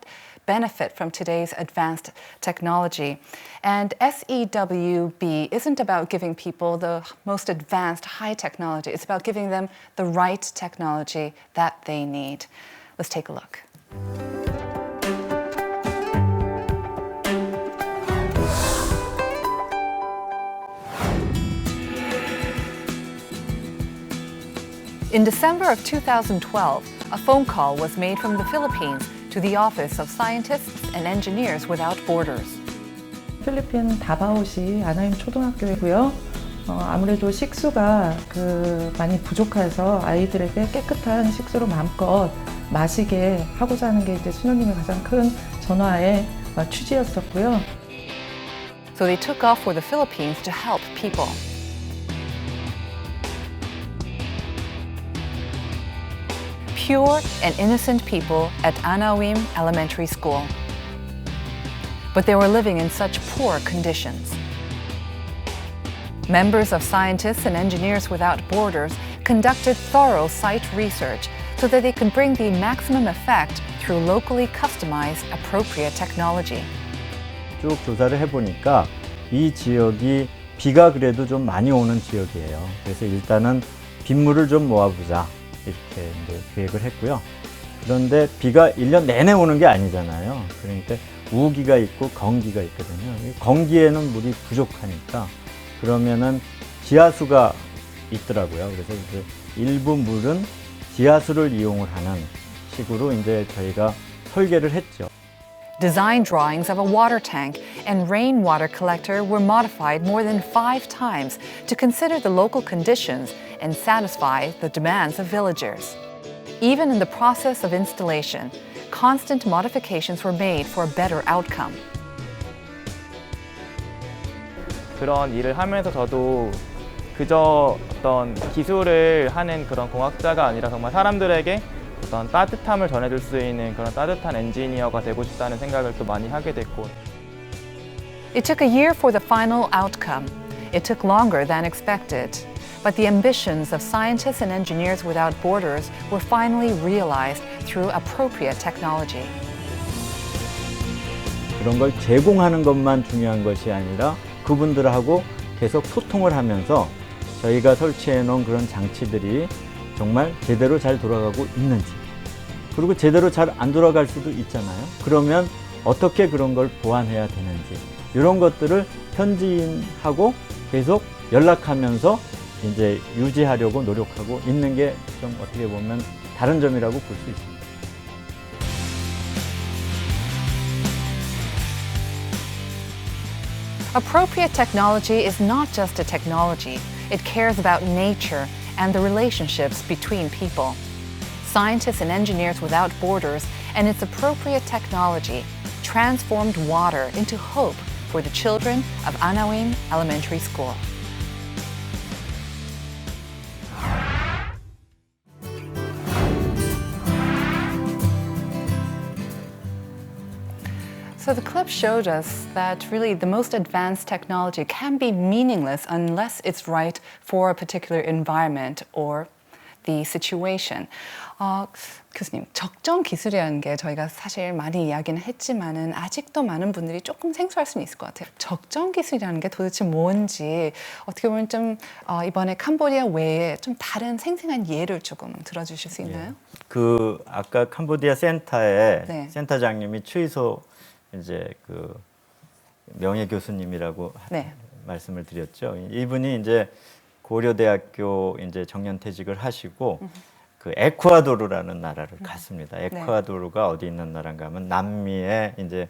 benefit from today's advanced technology. And SEWB isn't about giving people the most advanced high technology. It's about giving them the right technology that they need. Let's take a look. In December of 2012, a phone call was made from the Philippines to the Office of Scientists and Engineers Without Borders. 필리핀 다바오시 아나임 초등학교이고요. 아무래도 식수가 많이 부족해서 아이들에게 깨끗한 식수로 마음껏 마시게 하고자 하는 게 이제 수녀님의 가장 큰 전화의 취지였었고요. So they took off for the Philippines to help people. Pure and innocent people at Anawim Elementary School. But they were living in such poor conditions. Members of Scientists and Engineers Without Borders conducted thorough site research so that they could bring the maximum effect through locally customized appropriate technology. 쭉 조사를 해보니까 이 지역이 비가 그래도 좀 많이 오는 지역이에요. 그래서 일단은 빗물을 좀 모아보자 이렇게 이제 계획을 했고요. 그런데 비가 1년 내내 오는 게 아니잖아요. 그러니까 우기가 있고 건기가 있거든요. 건기에는 물이 부족하니까 그러면은 지하수가 있더라고요. 그래서 이제 일부 물은 지하수를 이용을 하는 식으로 이제 저희가 설계를 했죠. Design drawings of a water tank and rainwater collector were modified more than 5 times to consider the local conditions and satisfy the demands of villagers. Even in the process of installation, constant modifications were made for a better outcome. 그런 일을 하면서 저도 그저 어떤 기술을 하는 그런 공학자가 아니라 정말 사람들에게 어떤 따뜻함을 전해줄 수 있는 그런 따뜻한 엔지니어가 되고 싶다는 생각을 또 많이 하게 됐고. It took a year for the final outcome. It took longer than expected. But the ambitions of scientists and engineers without borders were finally realized through appropriate technology. 그런 걸 제공하는 것만 중요한 것이 아니라 그분들하고 계속 소통을 하면서 저희가 설치해 놓은 그런 장치들이 정말 제대로 잘 돌아가고 있는지, 그리고 제대로 잘 안 돌아갈 수도 있잖아요. 그러면 어떻게 그런 걸 보완해야 되는지, 이런 것들을 현지인하고 계속 연락하면서 이제 유지하려고 노력하고 있는 게 좀 어떻게 보면 다른 점이라고 볼 수 있습니다. Appropriate technology is not just a technology. It cares about nature and the relationships between people. Scientists and Engineers Without Borders and its appropriate technology transformed water into hope for the children of Anawin Elementary School. So the clip showed us that really the most advanced technology can be meaningless unless it's right for a particular environment or the situation. 교수님, 적정 기술이라는 게 저희가 사실 많이 이야기는 했지만은 아직도 많은 분들이 조금 생소할 수는 있을 것 같아요. 적정 기술이라는 게 도대체 뭔지 어떻게 보면 좀 이번에 캄보디아 외에 좀 다른 생생한 예를 조금 들어주실 수 있나요? 예. 그 아까 캄보디아 센터에 네. 센터장님이 추이소 이제 그 명예 교수님이라고 네. 말씀을 드렸죠. 이분이 이제 고려대학교 이제 정년퇴직을 하시고 그 에콰도르라는 나라를 갔습니다. 에콰도르가 어디 있는 나라인가 하면 남미에 이제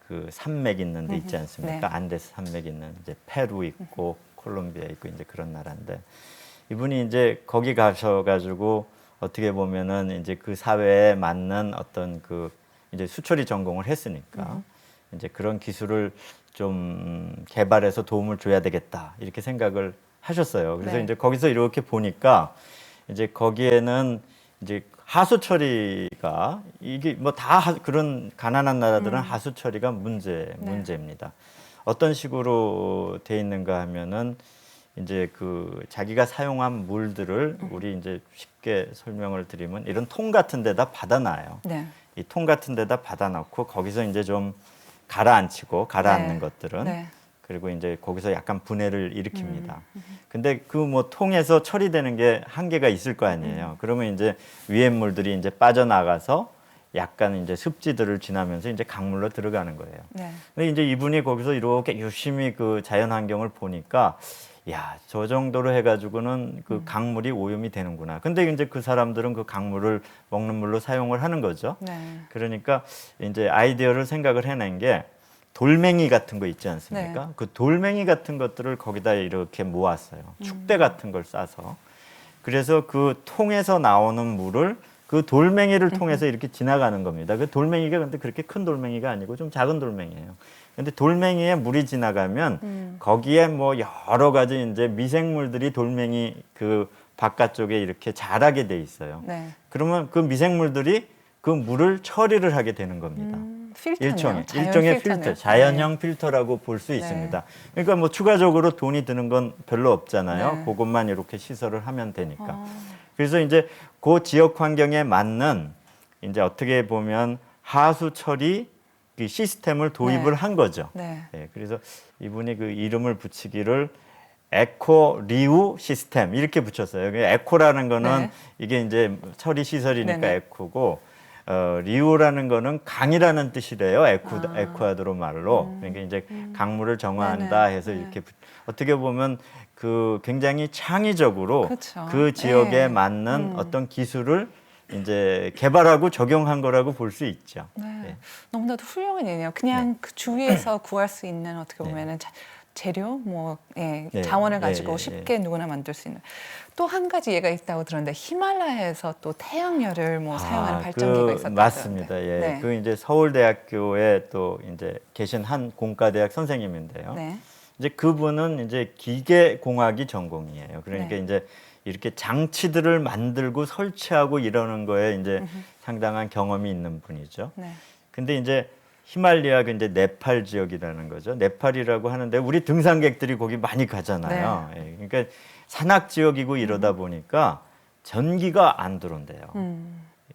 그 산맥 있는 데 있지 않습니까? 네. 안데스 산맥 있는 이제 페루 있고 콜롬비아 있고 이제 그런 나라인데 이분이 이제 거기 가셔가지고 어떻게 보면은 이제 그 사회에 맞는 어떤 그 이제 수처리 전공을 했으니까 이제 그런 기술을 좀 개발해서 도움을 줘야 되겠다 이렇게 생각을 하셨어요. 그래서 네. 이제 거기서 이렇게 보니까 이제 거기에는 이제 하수 처리가 이게 뭐 다 그런 가난한 나라들은 하수 처리가 문제입니다. 어떤 식으로 돼 있는가 하면은 이제 그 자기가 사용한 물들을 우리 이제 쉽게 설명을 드리면 이런 통 같은 데다 받아놔요. 네. 이 통 같은 데다 받아놓고 거기서 이제 좀 가라앉는 네. 것들은 네. 그리고 이제 거기서 약간 분해를 일으킵니다. 근데 그 뭐 통에서 처리되는 게 한계가 있을 거 아니에요. 그러면 이제 위에 물들이 이제 빠져나가서 약간 이제 습지들을 지나면서 이제 강물로 들어가는 거예요. 네. 근데 이제 이분이 거기서 이렇게 유심히 그 자연 환경을 보니까 야, 저 정도로 해가지고는 그 강물이 오염이 되는구나. 근데 이제 그 사람들은 그 강물을 먹는 물로 사용을 하는 거죠. 네. 그러니까 이제 아이디어를 생각을 해낸 게 돌멩이 같은 거 있지 않습니까? 네. 그 돌멩이 같은 것들을 거기다 이렇게 모았어요. 축대 같은 걸 싸서. 그래서 그 통에서 나오는 물을 그 돌멩이를 통해서 이렇게 지나가는 겁니다. 그 돌멩이가 근데 그렇게 큰 돌멩이가 아니고 좀 작은 돌멩이에요. 근데 돌멩이에 물이 지나가면 거기에 뭐 여러 가지 이제 미생물들이 돌멩이 그 바깥쪽에 이렇게 자라게 돼 있어요. 네. 그러면 그 미생물들이 그 물을 처리를 하게 되는 겁니다. 필터네요. 일종의 필터, 필터네요. 자연형 필터라고 볼 수 있습니다. 그러니까 뭐 추가적으로 돈이 드는 건 별로 없잖아요. 네. 그것만 이렇게 시설을 하면 되니까. 그래서 이제 그 지역 환경에 맞는 이제 어떻게 보면 하수 처리 그 시스템을 도입을 네. 한 거죠. 네. 예, 그래서 이분이 그 이름을 붙이기를 에코 리우 시스템 이렇게 붙였어요. 에코라는 거는 네. 이게 이제 처리 시설이니까 네네. 에코고 리우라는 거는 강이라는 뜻이래요. 에쿠아도르 말로. 그러니까 이제 강물을 정화한다 네네. 해서 네. 이렇게 어떻게 보면 그 굉장히 창의적으로 그렇죠. 그 지역에 네. 맞는 어떤 기술을 이제 개발하고 적용한 거라고 볼 수 있죠. 네. 예. 너무나도 훌륭한 일이네요. 그냥 그 주위에서 구할 수 있는 어떻게 보면은 재료, 뭐 네. 자원을 가지고 예. 쉽게 누구나 만들 수 있는. 또 한 가지 예가 있다고 들었는데 히말라야에서 또 태양열을 뭐 사용하는 발전기가 있었다고 맞습니다. 들었는데. 예. 네. 그 이제 서울대학교에 또 이제 계신 한 공과대학 선생님인데요. 네. 이제 그분은 이제 기계공학이 전공이에요. 그러니까 네. 이제 이렇게 장치들을 만들고 설치하고 이러는 거에 이제 상당한 경험이 있는 분이죠. 네. 근데 이제 히말리아가 이제 네팔 지역이라는 거죠. 네팔이라고 하는데 우리 등산객들이 거기 많이 가잖아요. 예, 그러니까 산악 지역이고 이러다 보니까 전기가 안 들어온대요.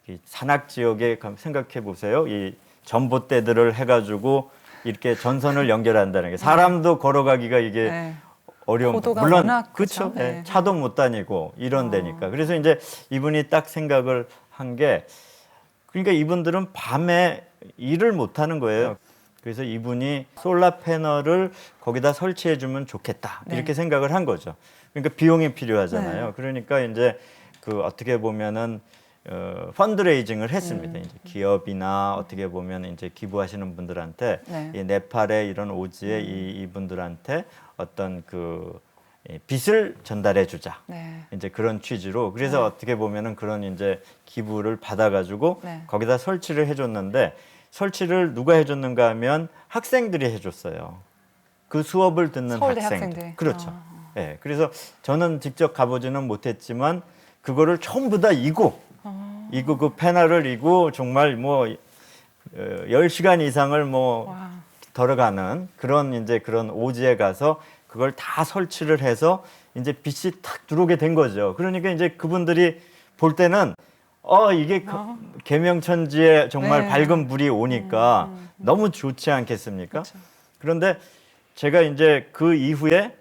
이 산악 지역에 생각해 보세요. 이 전봇대들을 해가지고 이렇게 전선을 연결한다는 게 사람도 걸어가기가 이게 네. 어려운 고도가 물론 워낙 그렇죠. 그렇죠? 예, 네. 차도 못 다니고 이런 데니까. 그래서 이제 이분이 딱 생각을 한 게 그러니까 이분들은 밤에 일을 못 하는 거예요. 그래서 이분이 솔라 패널을 거기다 설치해 주면 좋겠다. 네. 이렇게 생각을 한 거죠. 그러니까 비용이 필요하잖아요. 네. 그러니까 이제 그 어떻게 보면은 펀드레이징을 했습니다. 이제 기업이나 어떻게 보면 이제 기부하시는 분들한테 네. 이 네팔의 이런 오지에 이분들한테 어떤 그 빚을 전달해 주자. 네. 이제 그런 취지로 그래서 어떻게 보면은 그런 이제 기부를 받아가지고 네. 거기다 설치를 해줬는데 설치를 누가 해줬는가 하면 학생들이 해줬어요. 그 수업을 듣는 서울대 학생들. 학생들이? 그렇죠. 예, 그래서 저는 직접 가보지는 못했지만 그거를 전부 다 이고 그 패널을 이고 정말 뭐 10시간 이상을 뭐 와. 들어가는 그런 이제 그런 오지에 가서 그걸 다 설치를 해서 이제 빛이 탁 들어오게 된 거죠. 그러니까 이제 그분들이 볼 때는 이게 계명천지에 정말 네. 밝은 불이 오니까 너무 좋지 않겠습니까? 그렇죠. 그런데 제가 이제 그 이후에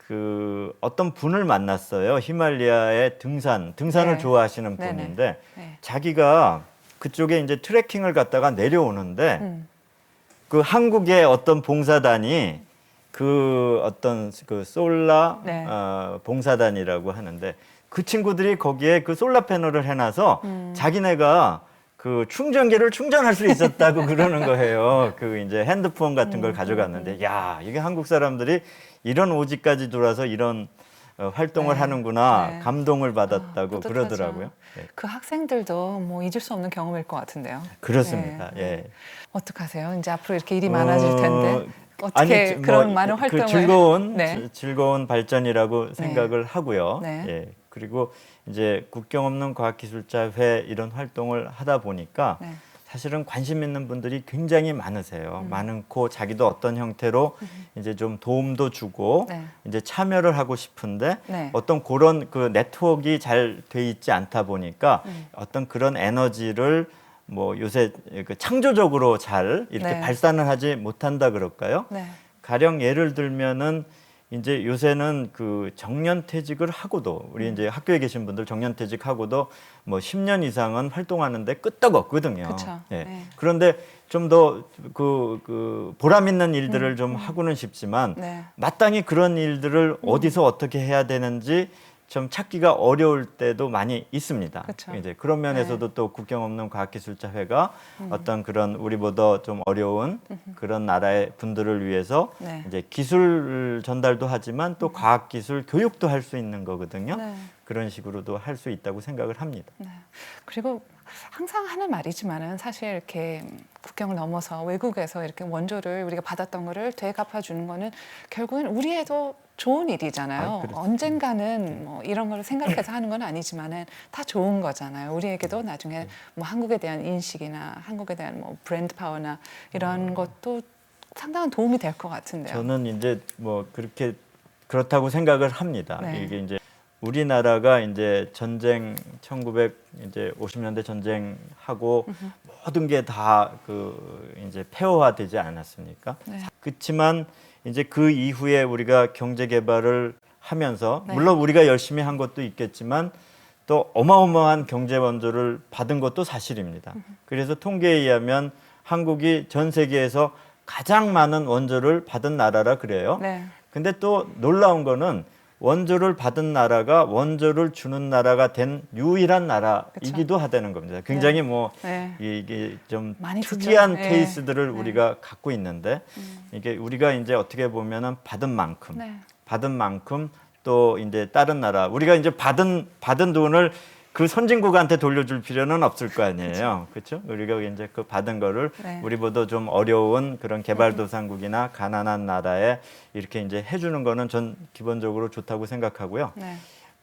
그 어떤 분을 만났어요. 히말리아의 등산을 네. 좋아하시는 네네. 분인데 네. 자기가 그쪽에 이제 트레킹을 갔다가 내려오는데 음. 그 한국의 어떤 봉사단이 그 어떤 그 솔라 네. 봉사단이라고 하는데 그 친구들이 거기에 그 솔라 패널을 해놔서 자기네가 그 충전기를 충전할 수 있었다고 그러는 거예요. 그 이제 핸드폰 같은 걸 가져갔는데 야 이게 한국 사람들이 이런 오지까지 들어와서 이런 활동을 네. 하는구나 네. 감동을 받았다고 뿌듯하죠. 그러더라고요. 네. 그 학생들도 뭐 잊을 수 없는 경험일 것 같은데요. 그렇습니다. 네. 예. 어떡하세요? 이제 앞으로 이렇게 일이 많아질 텐데 어떻게 아니, 그런 뭐, 많은 활동을 네. 즐거운 발전이라고 생각을 하고요. 네. 예. 그리고 이제 국경 없는 과학기술자회 이런 활동을 하다 보니까 네. 사실은 관심 있는 분들이 굉장히 많으세요. 많고 자기도 어떤 형태로 이제 좀 도움도 주고 네. 이제 참여를 하고 싶은데 네. 어떤 그런 그 네트워크가 잘 돼 있지 않다 보니까 어떤 그런 에너지를 뭐 요새 그 창조적으로 잘 이렇게 네. 발산을 하지 못한다 그럴까요? 네. 가령 예를 들면은 이제 요새는 그 정년퇴직을 하고도 우리 이제 학교에 계신 분들 정년퇴직하고도 뭐 10년 이상은 활동하는데 끄떡없거든요. 그쵸. 예. 네. 그런데 좀 더 그 보람 있는 일들을 좀 하고는 싶지만 네. 마땅히 그런 일들을 어디서 어떻게 해야 되는지 좀 찾기가 어려울 때도 많이 있습니다. 그쵸. 이제 그런 면에서도 또 국경 없는 과학기술자회가 어떤 그런 우리보다 좀 어려운 그런 나라의 분들을 위해서 네. 이제 기술 전달도 하지만 또 과학기술 교육도 할 수 있는 거거든요. 네. 그런 식으로도 할 수 있다고 생각을 합니다. 네. 그리고 항상 하는 말이지만은 사실 이렇게 국경을 넘어서 외국에서 이렇게 원조를 우리가 받았던 거를 되갚아 주는 거는 결국은 우리에도 좋은 일이잖아요. 그렇죠. 언젠가는 뭐 이런 걸 생각해서 하는 건 아니지만은 다 좋은 거잖아요. 우리에게도 나중에 뭐 한국에 대한 인식이나 한국에 대한 뭐 브랜드 파워나 이런 것도 상당한 도움이 될 것 같은데요. 저는 이제 뭐 그렇다고 생각을 합니다. 네. 이게 이제 우리나라가 이제 전쟁 1950년대 전쟁하고 모든 게 다 이제 폐허화되지 않았습니까? 네. 그렇지만 이제 그 이후에 우리가 경제 개발을 하면서 네. 물론 우리가 열심히 한 것도 있겠지만 또 어마어마한 경제 원조를 받은 것도 사실입니다. 그래서 통계에 의하면 한국이 전 세계에서 가장 많은 원조를 받은 나라라 그래요. 네. 근데 또 놀라운 거는 원조를 받은 나라가 원조를 주는 나라가 된 유일한 나라이기도 하다는 겁니다. 굉장히 뭐 네. 이게 좀 많이 특이한 듣죠. 네. 케이스들을 네. 우리가 갖고 있는데 이게 우리가 이제 어떻게 보면은 받은 만큼 또 이제 다른 나라 우리가 이제 받은 돈을 그 선진국한테 돌려줄 필요는 없을 거 아니에요. 그렇죠? 우리가 이제 그 받은 거를 네. 우리보다 좀 어려운 그런 개발도상국이나 가난한 나라에 이렇게 이제 해주는 거는 전 기본적으로 좋다고 생각하고요. 네.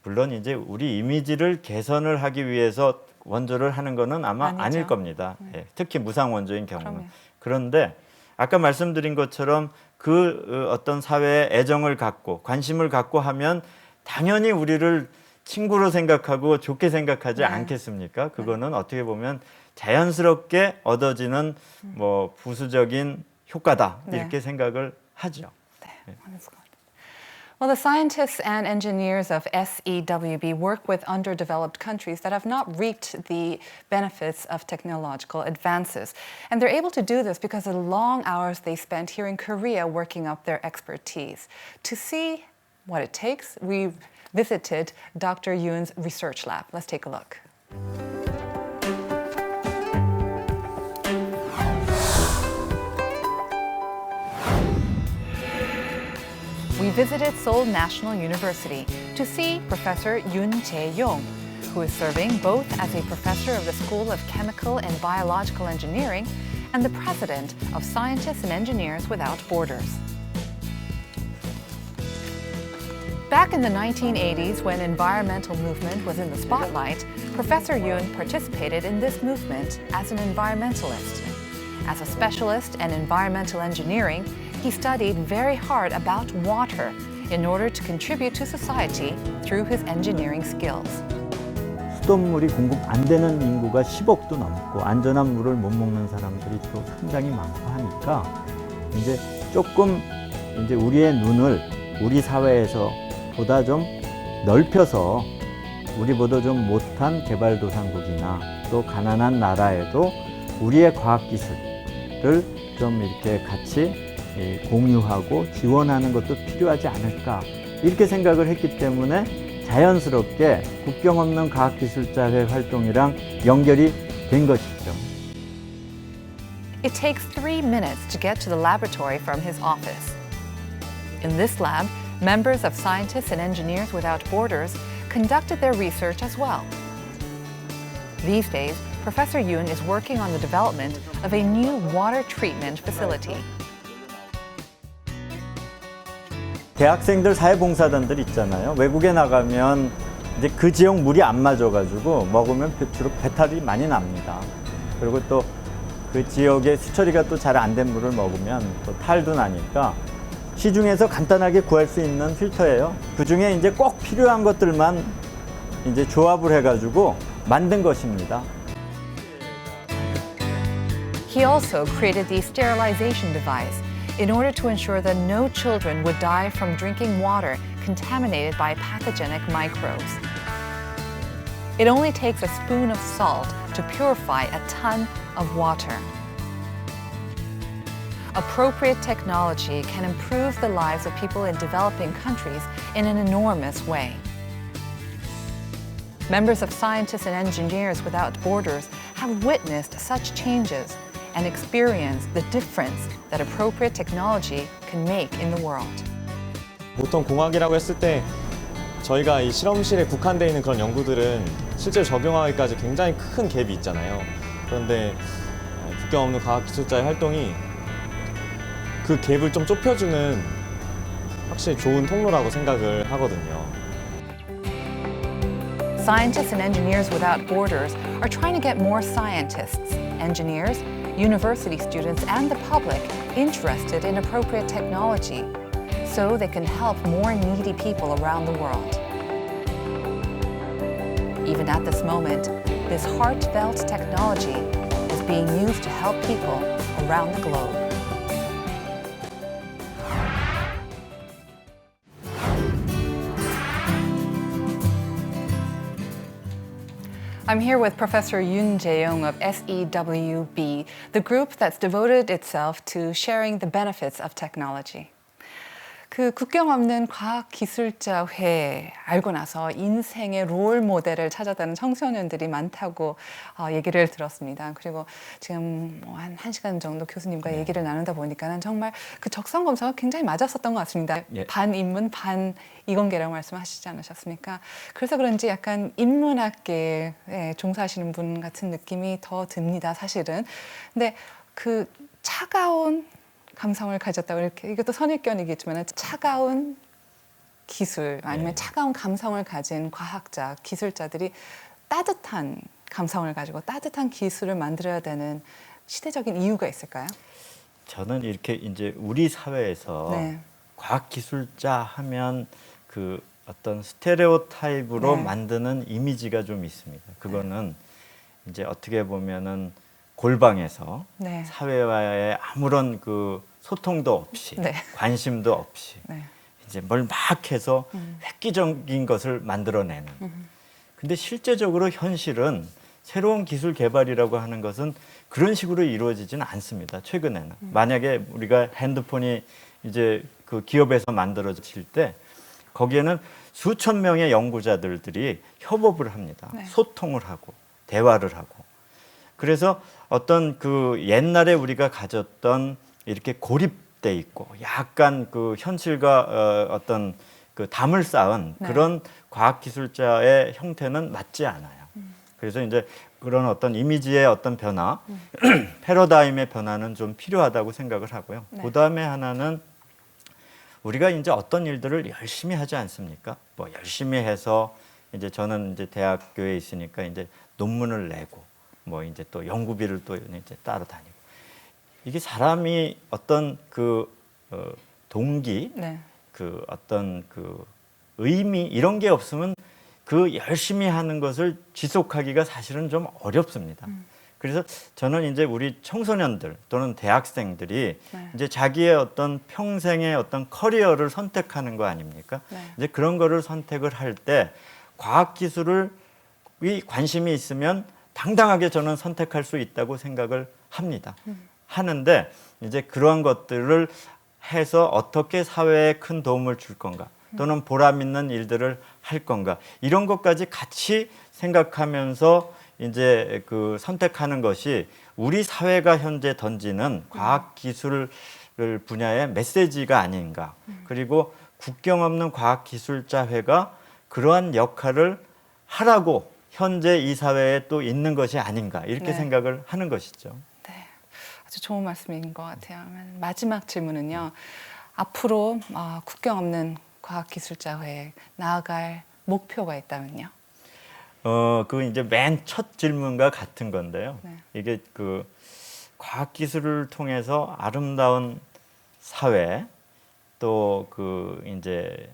물론 이제 우리 이미지를 개선을 하기 위해서 원조를 하는 거는 아마 아니죠. 아닐 겁니다. 예, 특히 무상 원조인 경우는. 그럼요. 그런데 아까 말씀드린 것처럼 그 어떤 사회에 애정을 갖고 관심을 갖고 하면 당연히 우리를 친구로 생각하고 좋게 생각하지 네. 않겠습니까? 그거는 어떻게 보면 자연스럽게 얻어지는 뭐 부수적인 효과다 네. 이렇게 생각을 하죠. Well, the scientists and engineers of SEWB work with underdeveloped countries that have not reaped the benefits of technological advances. And they're able to do this because of the long hours they spent here in Korea working up their expertise. To see what it takes, we visited Dr. Yoon's research lab. Let's take a look. We visited Seoul National University to see Professor Yoon Jae-yong, who is serving both as a professor of the School of Chemical and Biological Engineering and the president of Scientists and Engineers Without Borders. Back in the 1980s, when environmental movement was in the spotlight, Professor Yoon participated in this movement as an environmentalist. As a specialist in environmental engineering, he studied very hard about water in order to contribute to society through his engineering skills. 수돗물이 공급 안 되는 인구가 10억도 넘고 안전한 물을 못 먹는 사람들이 또 상당히 많고 하니까 이제 조금 이제 우리의 눈을 우리 사회에서 보다 좀 넓혀서 우리보다 좀 못한 개발도상국이나 또 가난한 나라에도 우리의 과학기술을 좀 이렇게 같이 공유하고 지원하는 것도 필요하지 않을까 이렇게 생각을 했기 때문에 자연스럽게 국경 없는 과학기술자회 활동이랑 연결이 된 것이죠. It takes 3 minutes to get to the laboratory from his office. In this lab, members of Scientists and Engineers Without Borders conducted their research as well. These days, Professor Yoon is working on the development of a new water treatment facility. 대학생들 사회봉사단들 있잖아요. 외국에 나가면 이제 그 지역 물이 안 맞아가지고 먹으면 주로 배탈이 많이 납니다. 그리고 또 그 지역의 수처리가 또 잘 안 된 물을 먹으면 또 탈도 나니까 시중에서 간단하게 구할 수 있는 필터예요. 그 중에 이제 꼭 필요한 것들만 이제 조합을 해가지고 만든 것입니다. He also created the sterilization device in order to ensure that no children would die from drinking water contaminated by pathogenic microbes. It only takes a spoon of salt to purify a ton of water. Appropriate technology can improve the lives of people in developing countries in an enormous way. Members of Scientists and Engineers Without Borders have witnessed such changes and experienced the difference that appropriate technology can make in the world. 보통 공학이라고 했을 때 저희가 이 실험실에 국한되어 있는 그런 연구들은 실제로 적용하기까지 굉장히 큰 갭이 있잖아요. 그런데 국경 없는 과학기술자의 활동이 그 갭을 좀 좁혀주는 확실히 좋은 통로라고 생각을 하거든요. Scientists and Engineers Without Borders are trying to get more scientists, engineers, university students, and the public interested in appropriate technology so they can help more needy people around the world. Even at this moment, this heartfelt technology is being used to help people around the globe. I'm here with Professor Yoon Jae-young of SEWB, the group that's devoted itself to sharing the benefits of technology. 그 국경 없는 과학기술자회 알고 나서 인생의 롤 모델을 찾아다니는 청소년들이 많다고 얘기를 들었습니다. 그리고 지금 한 1시간 정도 교수님과 얘기를 나누다 보니까는 정말 그 적성 검사가 굉장히 맞았었던 것 같습니다. 예. 반 인문, 반 이공계라고 말씀하시지 않으셨습니까? 그래서 그런지 약간 인문학계에 종사하시는 분 같은 느낌이 더 듭니다, 사실은. 근데 그 차가운 감성을 가졌다고 이렇게 이것도 선입견이겠지만 차가운 기술 아니면 차가운 감성을 가진 과학자, 기술자들이 따뜻한 감성을 가지고 따뜻한 기술을 만들어야 되는 시대적인 이유가 있을까요? 저는 이렇게 이제 우리 사회에서 네. 과학기술자 하면 그 어떤 스테레오타입으로 네. 만드는 이미지가 좀 있습니다. 그거는 이제 어떻게 보면은 골방에서 네. 사회와의 아무런 그 소통도 없이 네. 관심도 없이 네. 이제 뭘 막 해서 획기적인 것을 만들어내는. 근데 실제적으로 현실은 새로운 기술 개발이라고 하는 것은 그런 식으로 이루어지지는 않습니다. 최근에는. 만약에 우리가 핸드폰이 이제 그 기업에서 만들어질 때 거기에는 수천 명의 연구자들이 협업을 합니다. 네. 소통을 하고 대화를 하고. 그래서 어떤 그 옛날에 우리가 가졌던 이렇게 고립돼 있고 약간 그 현실과 어떤 그 담을 쌓은 네. 그런 과학기술자의 형태는 맞지 않아요. 그래서 이제 그런 어떤 이미지의 어떤 변화, 패러다임의 변화는 좀 필요하다고 생각을 하고요. 네. 그다음에 하나는 우리가 이제 어떤 일들을 열심히 하지 않습니까? 뭐 열심히 해서 이제 저는 이제 대학교에 있으니까 이제 논문을 내고 뭐 이제 또 연구비를 또 이제 따라다니고 이게 사람이 어떤 그 동기, 네. 그 어떤 그 의미 이런 게 없으면 그 열심히 하는 것을 지속하기가 사실은 좀 어렵습니다. 그래서 저는 이제 우리 청소년들 또는 대학생들이 네. 이제 자기의 어떤 평생의 어떤 커리어를 선택하는 거 아닙니까? 네. 이제 그런 거를 선택을 할 때 과학기술이 관심이 있으면 당당하게 저는 선택할 수 있다고 생각을 합니다. 하는데 이제 그러한 것들을 해서 어떻게 사회에 큰 도움을 줄 건가 또는 보람 있는 일들을 할 건가 이런 것까지 같이 생각하면서 이제 그 선택하는 것이 우리 사회가 현재 던지는 과학기술 분야의 메시지가 아닌가. 그리고 국경 없는 과학기술자회가 그러한 역할을 하라고 현재 이 사회에 또 있는 것이 아닌가 이렇게 네. 생각을 하는 것이죠. 네, 아주 좋은 말씀인 것 같아요. 마지막 질문은요. 앞으로 국경 없는 과학기술자회에 나아갈 목표가 있다면요? 그 이제 맨 첫 질문과 같은 건데요. 네. 이게 그 과학기술을 통해서 아름다운 사회 또 그 이제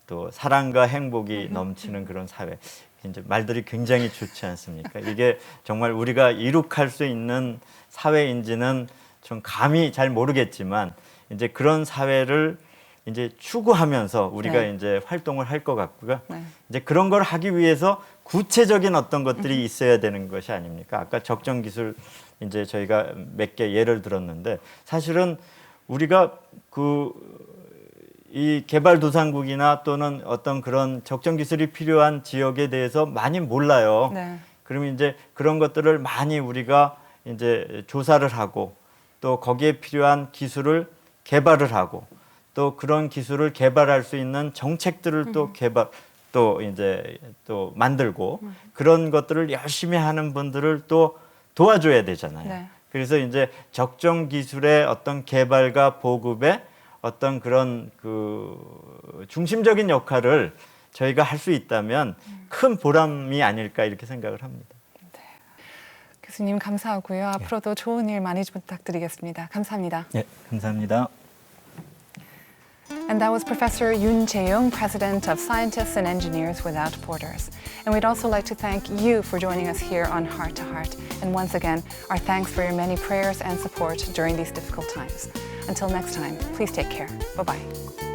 또 사랑과 행복이 넘치는 그런 사회. 이제 말들이 굉장히 좋지 않습니까? 이게 정말 우리가 이룩할 수 있는 사회인지는 좀 감히 잘 모르겠지만 이제 그런 사회를 이제 추구하면서 우리가 네. 이제 활동을 할 것 같고요. 네. 이제 그런 걸 하기 위해서 구체적인 어떤 것들이 있어야 되는 것이 아닙니까? 아까 적정 기술 이제 저희가 몇 개 예를 들었는데 사실은 우리가 이 개발도상국이나 또는 어떤 그런 적정 기술이 필요한 지역에 대해서 많이 몰라요. 네. 그러면 이제 그런 것들을 많이 우리가 이제 조사를 하고 또 거기에 필요한 기술을 개발을 하고 또 그런 기술을 개발할 수 있는 정책들을 또 또 이제 또 만들고 그런 것들을 열심히 하는 분들을 또 도와줘야 되잖아요. 네. 그래서 이제 적정 기술의 어떤 개발과 보급에 어떤 그런 그 중심적인 역할을 저희가 할 수 있다면 큰 보람이 아닐까 이렇게 생각을 합니다. 교수님 감사하고요. 앞으로도 좋은 일 많이 부탁드리겠습니다. 감사합니다. 네, 감사합니다. And that was Professor Yoon Jae-young, President of Scientists and Engineers Without Borders. And we'd also like to thank you for joining us here on Heart to Heart. And once again, our thanks for your many prayers and support during these difficult times. Until next time, please take care. Bye-bye.